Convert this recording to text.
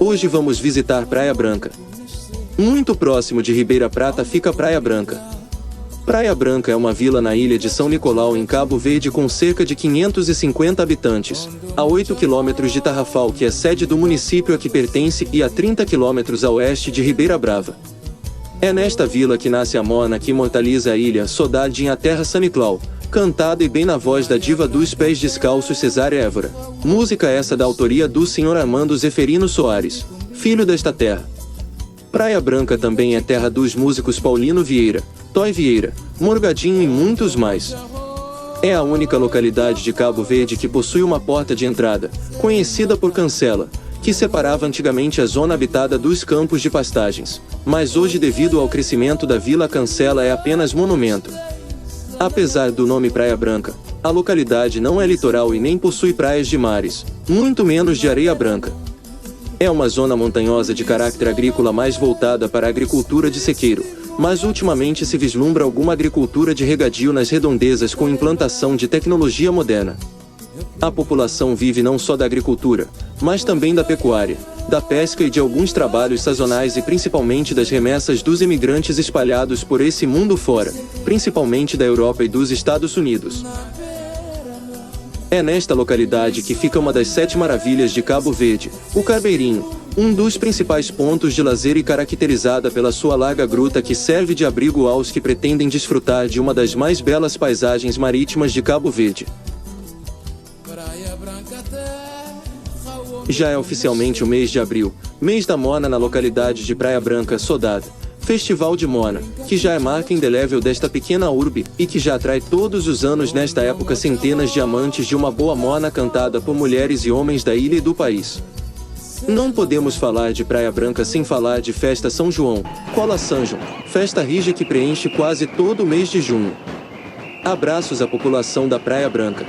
Hoje vamos visitar Praia Branca. Muito próximo de Ribeira Prata fica Praia Branca. Praia Branca é uma vila na ilha de São Nicolau, em Cabo Verde, com cerca de 550 habitantes, a 8 quilômetros de Tarrafal, que é sede do município a que pertence, e a 30 quilômetros a oeste de Ribeira Brava. É nesta vila que nasce a mona que imortaliza a ilha, Saudade em A Terra São Nicolau, cantada e bem na voz da diva dos pés descalços Cesária Évora. Música essa da autoria do Sr. Armando Zeferino Soares, filho desta terra. Praia Branca também é terra dos músicos Paulino Vieira, Toy Vieira, Morgadinho e muitos mais. É a única localidade de Cabo Verde que possui uma porta de entrada, conhecida por Cancela, que separava antigamente a zona habitada dos campos de pastagens, mas hoje, devido ao crescimento da vila, Cancela é apenas monumento. Apesar do nome Praia Branca, a localidade não é litoral e nem possui praias de mares, muito menos de areia branca. É uma zona montanhosa de caráter agrícola, mais voltada para a agricultura de sequeiro, mas ultimamente se vislumbra alguma agricultura de regadio nas redondezas com implantação de tecnologia moderna. A população vive não só da agricultura, mas também da pecuária, da pesca e de alguns trabalhos sazonais, e principalmente das remessas dos imigrantes espalhados por esse mundo fora, principalmente da Europa e dos Estados Unidos. É nesta localidade que fica uma das 7 maravilhas de Cabo Verde, o Carbeirinho, um dos principais pontos de lazer e caracterizada pela sua larga gruta que serve de abrigo aos que pretendem desfrutar de uma das mais belas paisagens marítimas de Cabo Verde. Já é oficialmente o mês de abril, mês da Mona na localidade de Praia Branca, Saudade. Festival de Mona, que já é marca indelével desta pequena urbe, e que já atrai todos os anos nesta época centenas de amantes de uma boa mona cantada por mulheres e homens da ilha e do país. Não podemos falar de Praia Branca sem falar de Festa São João, Cola São João, festa rija que preenche quase todo o mês de junho. Abraços à população da Praia Branca.